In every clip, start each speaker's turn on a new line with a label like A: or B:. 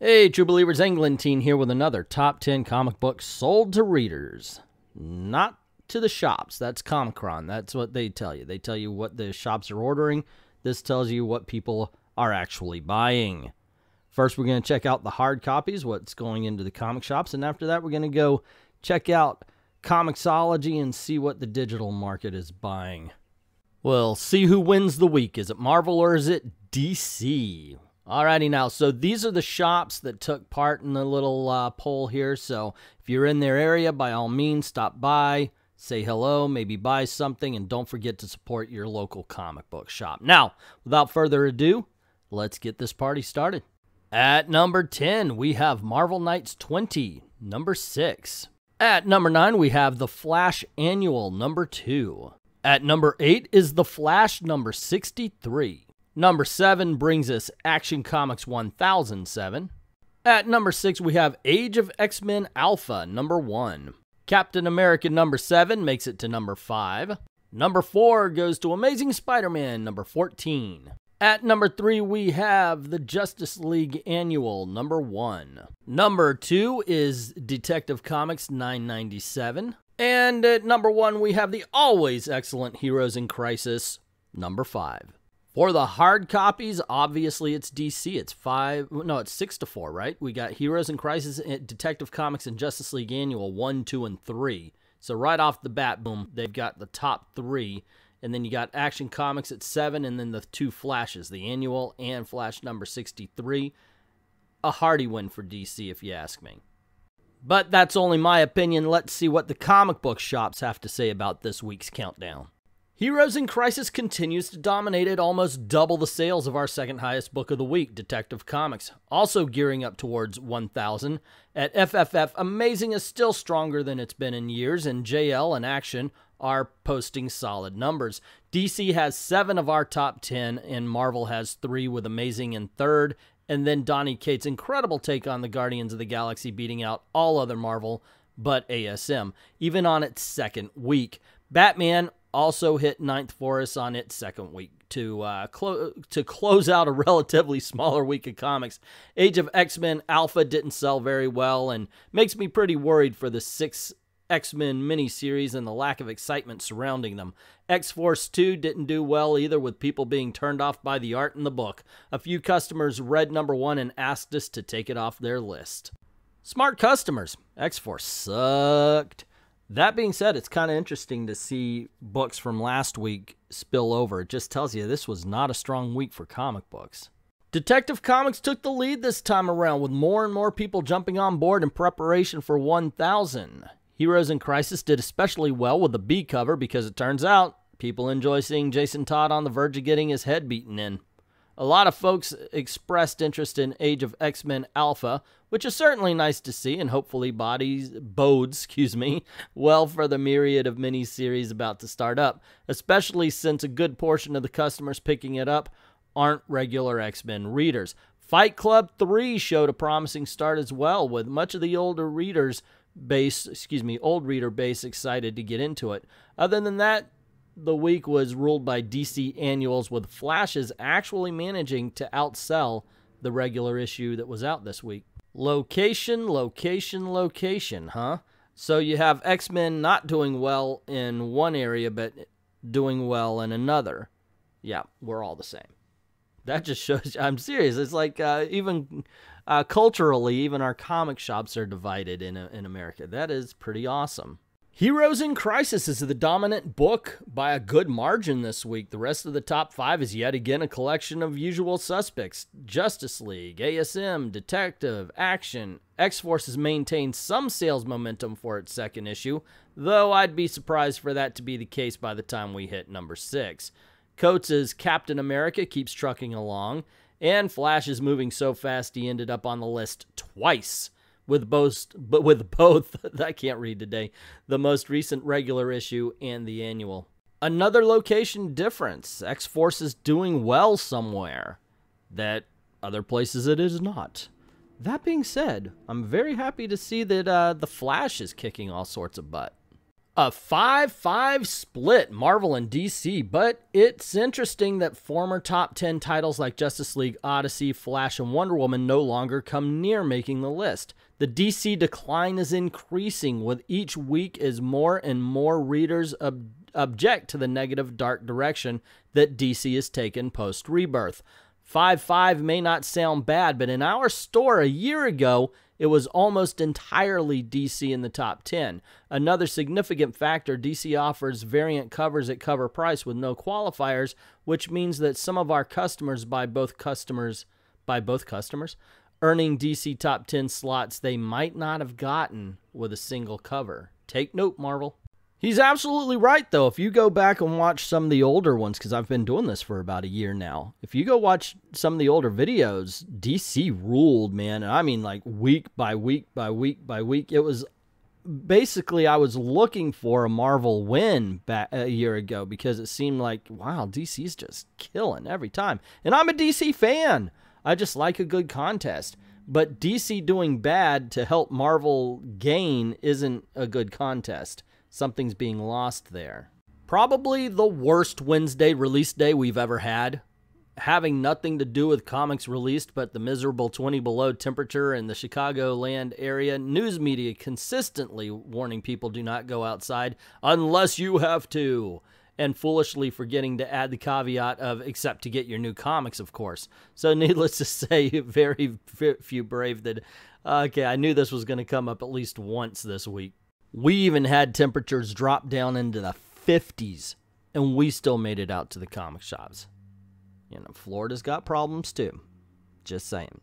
A: Hey, true believers, Englentine here with another top 10 comic book sold to readers. Not to the shops. That's Comicron. That's what they tell you. They tell you what the shops are ordering. This tells you what people are actually buying. First, we're going to check out the hard copies, what's going into the comic shops. And after that, we're going to go check out Comixology and see what the digital market is buying. We'll see who wins the week. Is it Marvel or is it DC? Alrighty now, so these are the shops that took part in the little poll here. So if you're in their area, by all means, stop by, say hello, maybe buy something, and don't forget to support your local comic book shop. Now, without further ado, let's get this party started. At number 10, we have Marvel Knights 20, number 6. At number 9, we have The Flash Annual, number 2. At number 8 is The Flash, number 63. Number 7 brings us Action Comics 1007. At number 6, we have Age of X-Men Alpha, number 1. Captain America number 7 makes it to number 5. Number 4 goes to Amazing Spider-Man, number 14. At number 3, we have the Justice League Annual, number 1. Number 2 is Detective Comics 997. And at number 1, we have the always excellent Heroes in Crisis, number 5. For the hard copies, obviously it's DC. It's 6-4, right? We got Heroes in Crisis, Detective Comics, and Justice League Annual 1, 2, and 3. So right off the bat, boom, they've got the top 3. And then you got Action Comics at 7, and then the 2 Flashes, the Annual and Flash number 63. A hearty win for DC, if you ask me. But that's only my opinion. Let's see what the comic book shops have to say about this week's countdown. Heroes in Crisis continues to dominate at almost double the sales of our second highest book of the week, Detective Comics, also gearing up towards 1,000. At FFF, Amazing is still stronger than it's been in years, and JL and Action are posting solid numbers. DC has 7 of our top 10, and Marvel has 3 with Amazing in third, and then Donny Cates' incredible take on the Guardians of the Galaxy beating out all other Marvel but ASM, even on its second week. Batman also hit 9th for us on its second week to close out a relatively smaller week of comics. Age of X-Men Alpha didn't sell very well and makes me pretty worried for the 6 X-Men miniseries and the lack of excitement surrounding them. X-Force 2 didn't do well either, with people being turned off by the art in the book. A few customers read number 1 and asked us to take it off their list. Smart customers. X-Force sucked. That being said, it's kind of interesting to see books from last week spill over. It just tells you this was not a strong week for comic books. Detective Comics took the lead this time around, with more and more people jumping on board in preparation for 1,000. Heroes in Crisis did especially well with the B cover because it turns out people enjoy seeing Jason Todd on the verge of getting his head beaten in. A lot of folks expressed interest in Age of X-Men Alpha, which is certainly nice to see and hopefully bodes well for the myriad of miniseries about to start up, especially since a good portion of the customers picking it up aren't regular X-Men readers. Fight Club 3 showed a promising start as well, with much of the old reader base excited to get into it. Other than that, the week was ruled by DC annuals, with Flashes actually managing to outsell the regular issue that was out this week. Location, huh? So you have X-Men not doing well in one area, but doing well in another. Yeah, we're all the same. That just shows, I'm serious. It's like even culturally, even our comic shops are divided in America. That is pretty awesome. Heroes in Crisis is the dominant book by a good margin this week. The rest of the top 5 is yet again a collection of usual suspects. Justice League, ASM, Detective, Action. X-Force has maintained some sales momentum for its second issue, though I'd be surprised for that to be the case by the time we hit number 6. Coates' Captain America keeps trucking along, and Flash is moving so fast he ended up on the list twice. With both, I can't read today, the most recent regular issue and the annual. Another location difference. X-Force is doing well somewhere that other places it is not. That being said, I'm very happy to see that the Flash is kicking all sorts of butt. A 5-5 split, Marvel and DC, but it's interesting that former top 10 titles like Justice League, Odyssey, Flash, and Wonder Woman no longer come near making the list. The DC decline is increasing with each week as more and more readers object to the negative dark direction that DC has taken post-Rebirth. 5-5 may not sound bad, but in our store a year ago, it was almost entirely DC in the top 10. Another significant factor, DC offers variant covers at cover price with no qualifiers, which means that some of our customers buy both customers, earning DC top 10 slots they might not have gotten with a single cover. Take note, Marvel. He's absolutely right, though. If you go back and watch some of the older ones, because I've been doing this for about a year now, if you go watch some of the older videos, DC ruled, man. And I mean, like, week by week by week by week. It was basically, I was looking for a Marvel win back a year ago because it seemed like, wow, DC's just killing every time. And I'm a DC fan. I just like a good contest. But DC doing bad to help Marvel gain isn't a good contest. Something's being lost there. Probably the worst Wednesday release day we've ever had. Having nothing to do with comics released but the miserable 20 below temperature in the Chicagoland area, news media consistently warning people do not go outside unless you have to, and foolishly forgetting to add the caveat of except to get your new comics, of course. So needless to say, very few braved it. Okay, I knew this was going to come up at least once this week. We even had temperatures drop down into the 50s, and we still made it out to the comic shops. You know, Florida's got problems too. Just saying.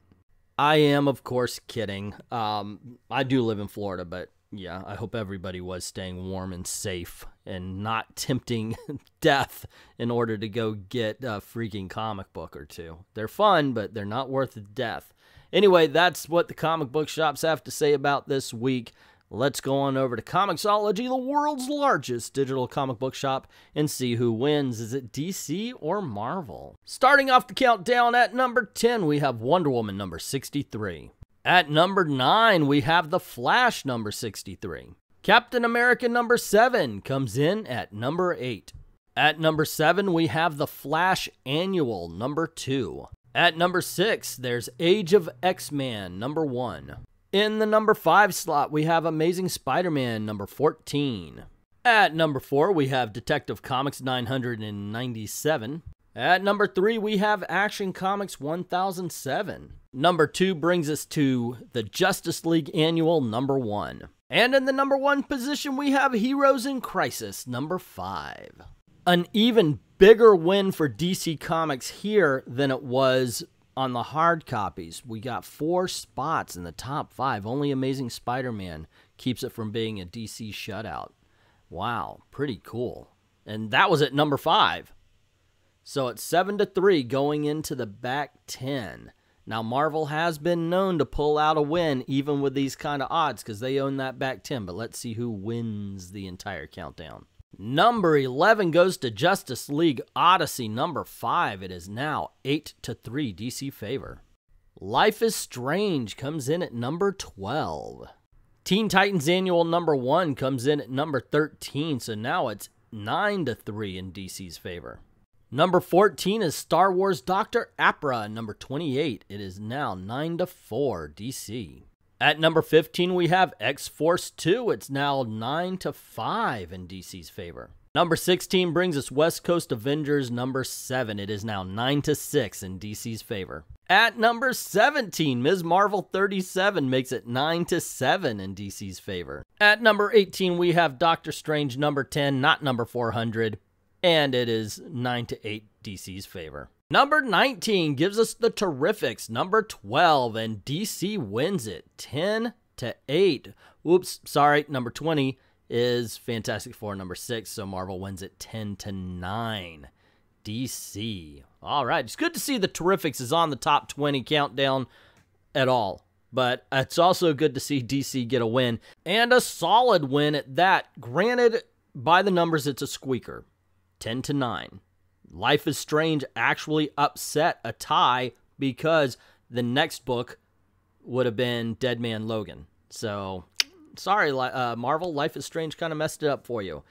A: I am, of course, kidding. I do live in Florida, but yeah, I hope everybody was staying warm and safe and not tempting death in order to go get a freaking comic book or two. They're fun, but they're not worth death. Anyway, that's what the comic book shops have to say about this week. Let's go on over to Comixology, the world's largest digital comic book shop, and see who wins. Is it DC or Marvel? Starting off the countdown at number 10, we have Wonder Woman number 63. At number 9, we have The Flash number 63. Captain America number 7 comes in at number 8. At number 7, we have The Flash Annual number 2. At number 6, there's Age of X-Man number 1. In the number 5 slot, we have Amazing Spider-Man number 14. At number 4, we have Detective Comics 997. At number 3, we have Action Comics 1007. Number 2 brings us to the Justice League Annual number 1. And in the number 1 position, we have Heroes in Crisis number 5. An even bigger win for DC Comics here than it was on the hard copies. We got 4 spots in the top 5. Only Amazing Spider-Man keeps it from being a DC shutout. Wow, pretty cool. And that was at number 5. So it's 7-3 going into the back 10. Now, Marvel has been known to pull out a win even with these kind of odds because they own that back 10. But let's see who wins the entire countdown. Number 11 goes to Justice League Odyssey. Number 5, it is now 8-3 DC favor. Life is Strange comes in at number 12. Teen Titans Annual number 1 comes in at number 13, so now it's 9-3 in DC's favor. Number 14 is Star Wars Dr. Aphra. Number 28, it is now 9-4 DC. At number 15, we have X-Force 2. It's now 9-5 in DC's favor. Number 16 brings us West Coast Avengers number 7. It is now 9-6 in DC's favor. At number 17, Ms. Marvel 37 makes it 9-7 in DC's favor. At number 18, we have Doctor Strange number 10, not number 400, and it is 9-8 DC's favor. Number 19 gives us the Terrifics, number 12, and DC wins it 10-8. Oops, sorry, number 20 is Fantastic Four, number 6, so Marvel wins it 10-9. DC. All right, it's good to see the Terrifics is on the top 20 countdown at all, but it's also good to see DC get a win, and a solid win at that. Granted, by the numbers, it's a squeaker, 10-9. Life is Strange actually upset a tie because the next book would have been Dead Man Logan. So Sorry, Marvel, Life is Strange kind of messed it up for you.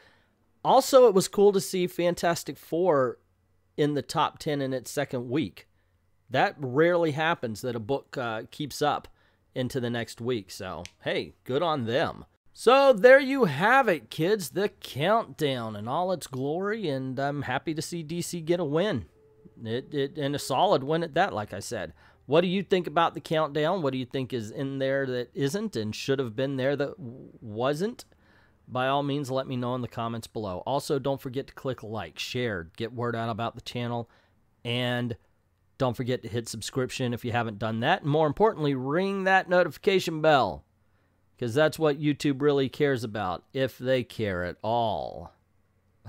A: Also, it was cool to see Fantastic Four in the top 10 in its second week. That rarely happens, that a book keeps up into the next week. So, hey, good on them. So there you have it, kids. The countdown in all its glory, and I'm happy to see DC get a win. And a solid win at that, like I said. What do you think about the countdown? What do you think is in there that isn't and should have been there that wasn't? By all means, let me know in the comments below. Also, don't forget to click like, share, get word out about the channel, and don't forget to hit subscription if you haven't done that. And more importantly, ring that notification bell, because that's what YouTube really cares about, if they care at all.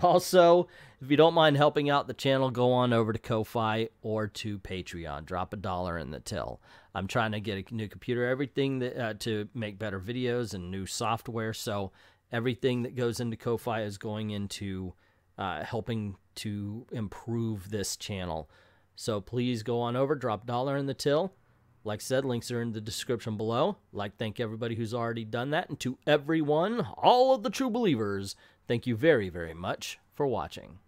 A: Also, if you don't mind helping out the channel, go on over to Ko-Fi or to Patreon. Drop $1 in the till. I'm trying to get a new computer, everything that, to make better videos and new software. So everything that goes into Ko-Fi is going into helping to improve this channel. So please go on over, drop $1 in the till. Like I said, links are in the description below. Thank everybody who's already done that. And to everyone, all of the true believers, thank you very, very much for watching.